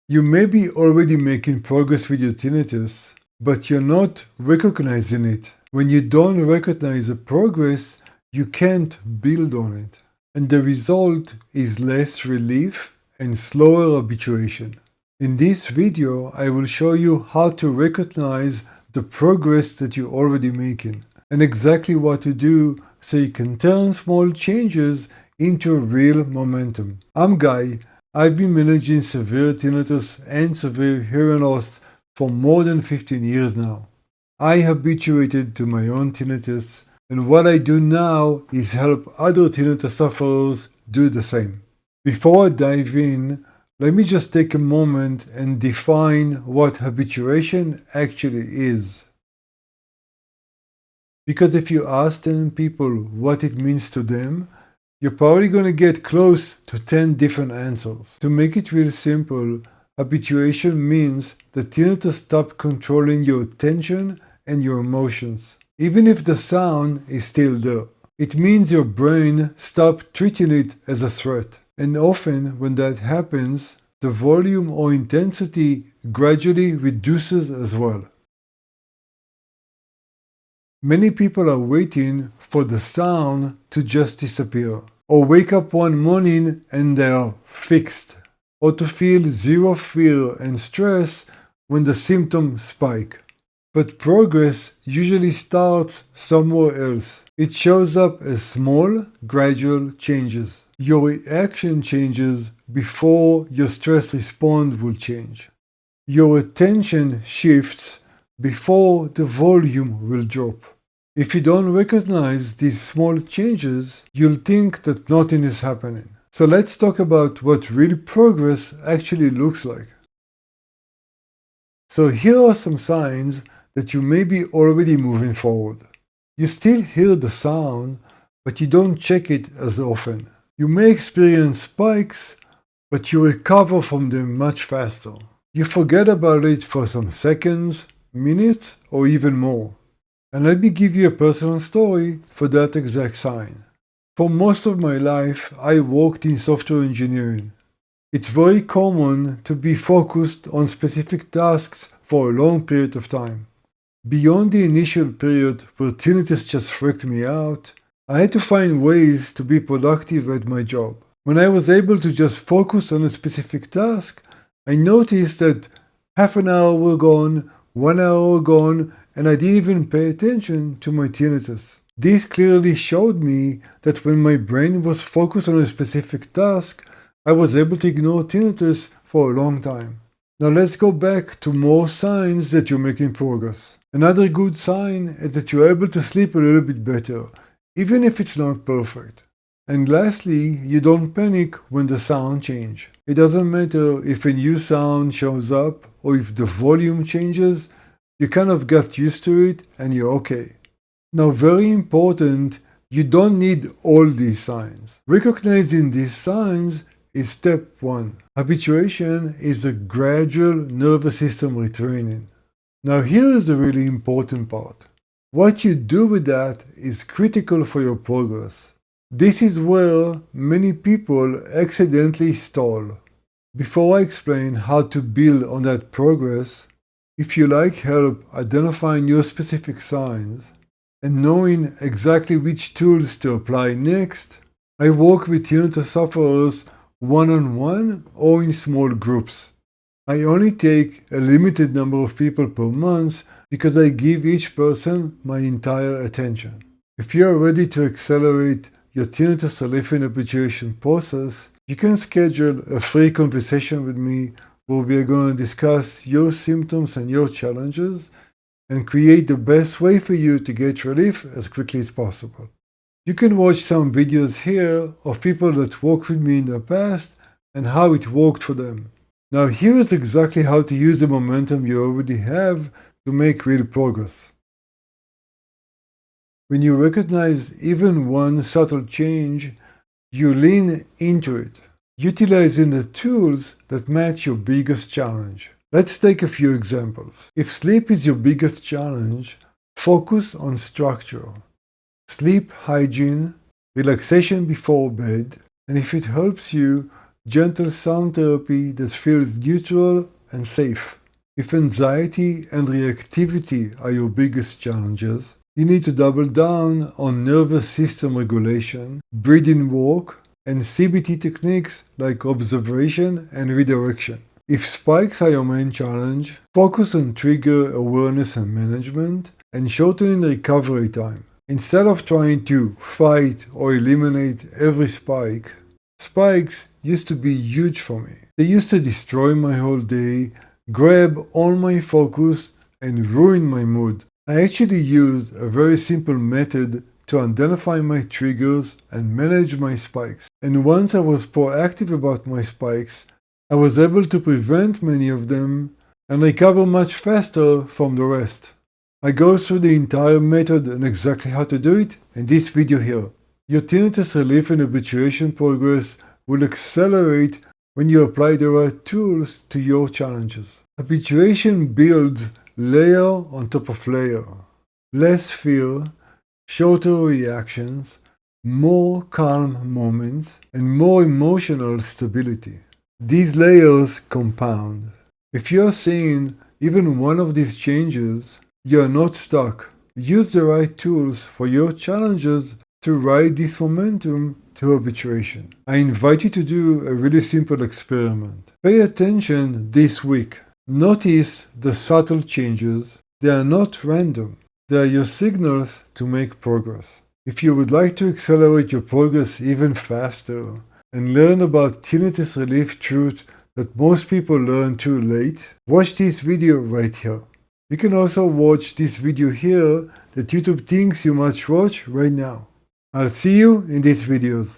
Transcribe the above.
You may be already making progress with your tinnitus, but you're not recognizing it. When you don't recognize the progress, you can't build on it. And the result is less relief and slower habituation. In this video, I will show you how to recognize the progress that you're already making and exactly what to do so you can turn small changes into real momentum. I'm Guy. I've been managing severe tinnitus and severe hearing loss for more than 15 years now. I habituated to my own tinnitus, and what I do now is help other tinnitus sufferers do the same. Before I dive in, let me just take a moment and define what habituation actually is. Because if you ask 10 people what it means to them, you're probably going to get close to 10 different answers. To make it real simple, habituation means that tinnitus stops controlling your attention and your emotions, even if the sound is still there. It means your brain stops treating it as a threat. And often, when that happens, the volume or intensity gradually reduces as well. Many people are waiting for the sound to just disappear, or wake up one morning and they are fixed, or to feel zero fear and stress when the symptoms spike. But progress usually starts somewhere else. It shows up as small, gradual changes. Your reaction changes before your stress response will change. Your attention shifts before the volume will drop. If you don't recognize these small changes, you'll think that nothing is happening. So let's talk about what real progress actually looks like. So here are some signs that you may be already moving forward. You still hear the sound, but you don't check it as often. You may experience spikes, but you recover from them much faster. You forget about it for some seconds, minutes, or even more. And let me give you a personal story for that exact sign. For most of my life, I worked in software engineering. It's very common to be focused on specific tasks for a long period of time. Beyond the initial period where tinnitus just freaked me out, I had to find ways to be productive at my job. When I was able to just focus on a specific task, I noticed that half an hour were gone, 1 hour were gone, and I didn't even pay attention to my tinnitus. This clearly showed me that when my brain was focused on a specific task, I was able to ignore tinnitus for a long time. Now let's go back to more signs that you're making progress. Another good sign is that you're able to sleep a little bit better, even if it's not perfect. And lastly, you don't panic when the sound changes. It doesn't matter if a new sound shows up or if the volume changes, you kind of got used to it and you're okay. Now, very important, you don't need all these signs. Recognizing these signs is step 1. Habituation is a gradual nervous system retraining. Now, here is the really important part. What you do with that is critical for your progress. This is where many people accidentally stall. Before I explain how to build on that progress, if you like help identifying your specific signs and knowing exactly which tools to apply next, I work with tinnitus sufferers one-on-one or in small groups. I only take a limited number of people per month because I give each person my entire attention. If you are ready to accelerate your tinnitus relief and habituation process, you can schedule a free conversation with me where we are going to discuss your symptoms and your challenges and create the best way for you to get relief as quickly as possible. You can watch some videos here of people that worked with me in the past and how it worked for them. Now here is exactly how to use the momentum you already have to make real progress. When you recognize even one subtle change, you lean into it, utilizing the tools that match your biggest challenge. Let's take a few examples. If sleep is your biggest challenge, focus on structure, sleep hygiene, relaxation before bed, and if it helps you, gentle sound therapy that feels neutral and safe. If anxiety and reactivity are your biggest challenges, you need to double down on nervous system regulation, breathing work, and CBT techniques like observation and redirection. If spikes are your main challenge, focus on trigger awareness and management and shortening recovery time. Instead of trying to fight or eliminate every spike, spikes used to be huge for me. They used to destroy my whole day, grab all my focus, and ruin my mood. I actually used a very simple method to identify my triggers and manage my spikes. And once I was proactive about my spikes, I was able to prevent many of them and recover much faster from the rest. I go through the entire method and exactly how to do it in this video here. Your tinnitus relief and habituation progress will accelerate when you apply the right tools to your challenges. Habituation builds layer on top of layer. Less fear, shorter reactions, more calm moments, and more emotional stability. These layers compound. If you're seeing even one of these changes, you're not stuck. Use the right tools for your challenges to ride this momentum to habituation. I invite you to do a really simple experiment. Pay attention this week. Notice the subtle changes. They are not random. They are your signals to make progress. If you would like to accelerate your progress even faster and learn about tinnitus relief truth that most people learn too late, watch this video right here. You can also watch this video here that YouTube thinks you must watch right now. I'll see you in these videos.